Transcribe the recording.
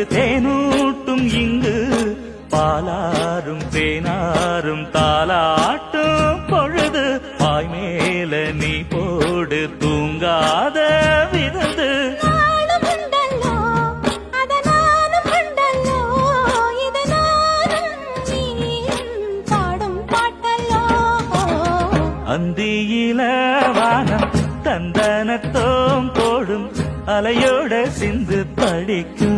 வந்து தேனூட்டும் இங்கு பாலாரும் தேனாரும் தாலாட்டும் பொழுது பாய் மேல நீ போடு தூங்காத விருந்து அந்தியில வானம் தந்தனத்தோம் போடும் அலையோட சிந்து படிக்கும்